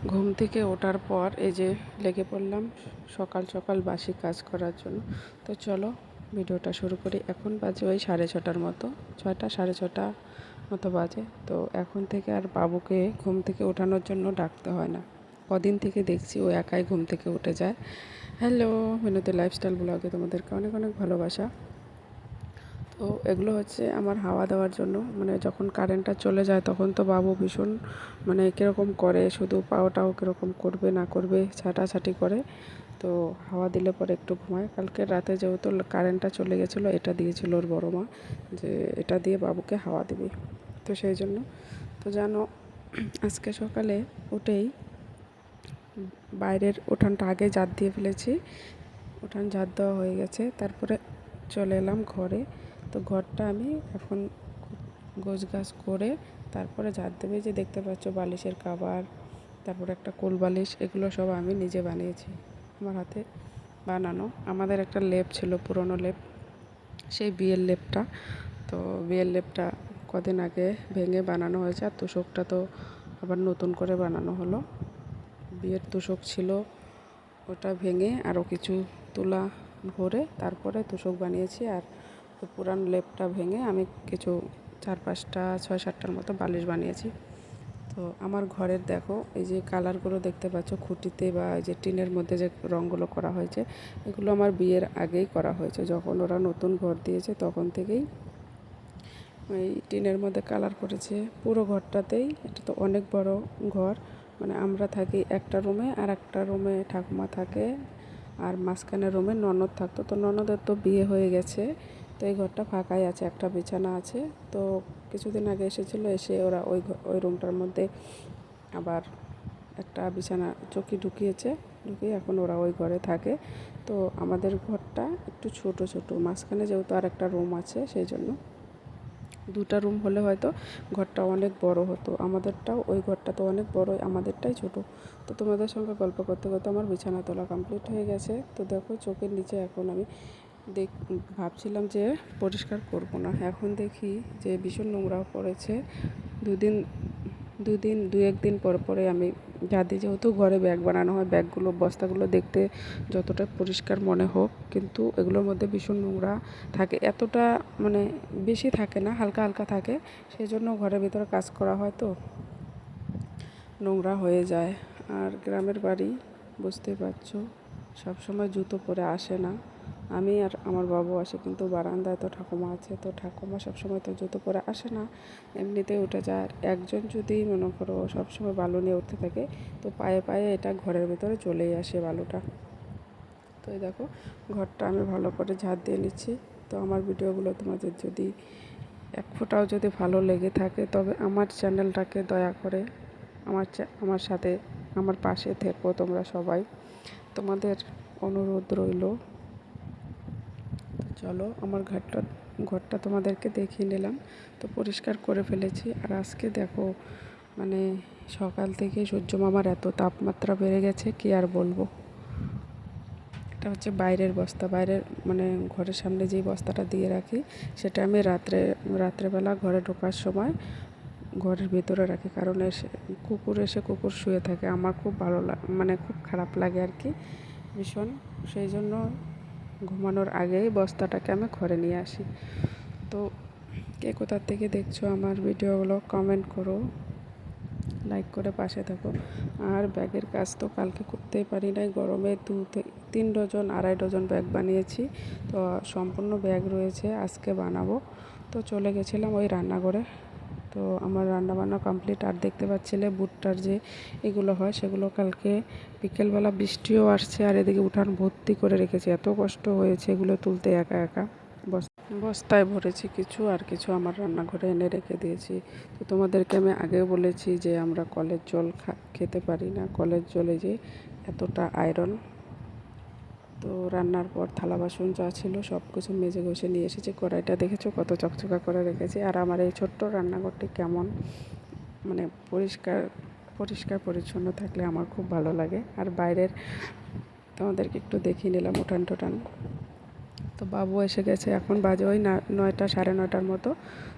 ঘুম থেকে ওঠার পর এই যে লেগে পড়লাম সকাল সকাল বাসি কাজ করার জন্য। তো চলো ভিডিওটা শুরু করি। এখন বাজে ওই 6:30টার মতো, 6টা 6:30 মতো বাজে। তো এখন থেকে আর বাবুকে ঘুম থেকে ওঠানোর জন্য ডাকতে হয় না। কদিন থেকে দেখছি ও একাই ঘুম থেকে উঠে যায়। হ্যালো, মিনতি লাইফস্টাইল ব্লগে তোমাদেরকে অনেক অনেক ভালোবাসা। তো এগুলো হচ্ছে আমার হাওয়া দেওয়ার জন্য। মানে যখন কারেন্টটা চলে যায় তখন তো বাবু ভীষণ কীরকম করে, শুধু পাওটাও কীরকম করবে না করবে ছাটাছাটি করে। তো হাওয়া দিলে পরে একটু ঘুমায়। কালকে রাতে যেহেতু কারেন্টটা চলে গেছিলো, এটা দিয়েছিল ওর বড় মা, যে এটা দিয়ে বাবুকে হাওয়া দিবি। তো সেই জন্য তো জানো, আজকে সকালে উঠেই বাইরের উঠানটা আগে ঝাড় দিয়ে ফেলেছি। উঠান ঝাড় দেওয়া হয়ে গেছে, তারপরে চলে এলাম ঘরে। তো ঘরটা আমি এখন গোছগাছ করে তারপরে ঝাড় দেবে। যে দেখতে পাচ্ছ বালিশের কভার, তারপরে একটা কোল বালিশ, এগুলো সব আমি নিজে বানিয়েছি, আমার হাতে বানানো। আমাদের একটা লেপ ছিল, পুরনো লেপ, সেই বিয়ের লেপটা। তো বিয়ের লেপটা কদিন আগে ভেঙে বানানো হয়েছে, আর তোষকটা তো আবার নতুন করে বানানো হলো। বিয়ের তোষক ছিল, ওটা ভেঙে আরও কিছু তুলা ভরে তারপরে তোষক বানিয়েছি। আর পুরান লেপটা ভেঙে আমি কিছু 4-5টা 6-7টার মতো বালিশ বানিয়েছি। তো আমার ঘরের দেখো এই যে কালারগুলো দেখতে পাচ্ছ খুঁটিতে, বা এই যে টিনের মধ্যে যে রঙগুলো করা হয়েছে, এগুলো আমার বিয়ের আগেই করা হয়েছে। যখন ওরা নতুন ঘর দিয়েছে তখন থেকেই এই টিনের মধ্যে কালার করেছে পুরো ঘরটাতেই। এটা তো অনেক বড় ঘর, মানে আমরা থাকি একটা রুমে, আর একটা রুমে ঠাকুমা থাকে, আর মাঝখানের রুমে ননদ থাকতো। তো ননদের তো বিয়ে হয়ে গেছে, তো এই ঘরটা ফাঁকাই আছে, একটা বিছানা আছে। তো কিছুদিন আগে এসেছিলো, এসে ওরা ওই রুমটার মধ্যে আবার একটা বিছানা চৌকি ঢুকিয়েছে, ঢুকিয়ে এখন ওরা ওই ঘরে থাকে। তো আমাদের ঘরটা একটু ছোট ছোট, মাঝখানে যেহেতু আর একটা রুম আছে, সেই জন্য 2টা রুম হলে হয়তো ঘরটা অনেক বড় হতো। আমাদেরটাও ওই ঘরটা তো অনেক বড়, আমাদেরটাই ছোট। তো তোমাদের সঙ্গে গল্প করতে করতে আমার বিছানা তোলা কমপ্লিট হয়ে গেছে। তো দেখো চোখের নিচে এখন আমি ভাবছিলাম যে পরিষ্কার করব না, এখন দেখি যে ভীষণ নোংরা পড়েছে। দু একদিন পর পরে আমি যাতে, যেহেতু ঘরে ব্যাগ বানানো হয়, ব্যাগগুলো বস্তাগুলো দেখতে যতটা পরিষ্কার মনে হোক, কিন্তু এগুলোর মধ্যে ভীষণ নোংরা থাকে। এতটা বেশি থাকে না, হালকা হালকা থাকে। সেই জন্য ঘরের ভিতরে কাজ করা হয় তো নোংরা হয়ে যায়। আর গ্রামের বাড়ি, বুঝতে পারছো, সবসময় জুতো পরে আসে না। আমি আর আমার বাবু আসে, কিন্তু বারান্দায় তো ঠাকুমা আছে, তো ঠাকুমা সবসময় তো জুতো পরে আসে না, এমনিতেই উঠে যায়। আর একজন যদি মনে করো সবসময় বালু নিয়ে উঠতে থাকে, তো পায়ে পায়ে এটা ঘরের ভিতরে চলেই আসে বালুটা। তো এই দেখো ঘরটা আমি ভালো করে ঝাড় দিয়ে নিচ্ছি। তো আমার ভিডিওগুলো তোমাদের যদি এক ফোঁটাও যদি ভালো লেগে থাকে, তবে আমার চ্যানেলটাকে দয়া করে আমার সাথে, আমার পাশে থেকো তোমরা সবাই, তোমাদের অনুরোধ রইল। চলো আমার ঘরটা তোমাদেরকে দেখিয়ে নিলাম। তো পরিষ্কার করে ফেলেছি। আর আজকে দেখো সকাল থেকে সূর্য মামার এত তাপমাত্রা বেড়ে গেছে, কি আর বলবো। এটা হচ্ছে বাইরের বস্তা, বাইরের ঘরের সামনে যেই বস্তাটা দিয়ে রাখি, সেটা আমি রাত্রেবেলা ঘরে ঢোকার সময় ঘরের ভেতরে রাখি। কারণ কুকুর শুয়ে থাকে, আমার খুব ভালো খুব খারাপ লাগে আর কি, ভীষণ। সেই জন্য ঘুমানোর আগেই বস্তাটাকে আমি ঘরে নিয়ে আসি। তো কে কোথা থেকে দেখছো আমার ভিডিওগুলো কমেন্ট করো, লাইক করে পাশে থাকো। আর ব্যাগের কাজ তো কালকে করতেই পারি নাই, গরমে 3 ডজন 2.5 ডজন ব্যাগ বানিয়েছি। তো সম্পূর্ণ ব্যাগ রয়েছে, আজকে বানাবো। তো চলে গেছিলাম ওই রান্নাঘরে। তো আমার রান্নাবান্না কমপ্লিট। আর দেখতে পাচ্ছিলে ভুট্টার যে এগুলো হয়, সেগুলো কালকে বিকেলবেলা বৃষ্টিও আসছে, আর এদিকে উঠান ভর্তি করে রেখেছি। এত কষ্ট হয়েছে এগুলো তুলতে, একা একা বস্তায় ভরেছি কিছু, আর কিছু আমার রান্নাঘরে এনে রেখে দিয়েছি। তো তোমাদেরকে আমি আগেও বলেছি যে আমরা কলের জল খেতে পারি না, কলের জলে যে এতটা আয়রন। তো রান্নার পর থালা বাসন যা ছিল সব কিছু মেজে ঘষে নিয়ে এসেছি। কড়াইটা দেখেছো কত চকচকা করে রেখেছি। আর আমার এই ছোট্ট রান্নাঘরটি কেমন পরিষ্কার পরিষ্কার পরিচ্ছন্ন থাকলে আমার খুব ভালো লাগে। আর বাইরের তোমাদেরকে একটু দেখিয়ে নিলাম উঠান টোঠান। তো বাবু এসে গেছে, এখন বাজে ওই 9টা 9:30টার মতো।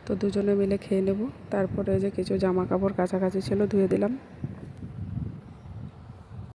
তো দুজনে মিলে খেয়ে নেব। তারপরে যে কিছু জামা কাপড় কাছাকাছি ছিল ধুয়ে দিলাম।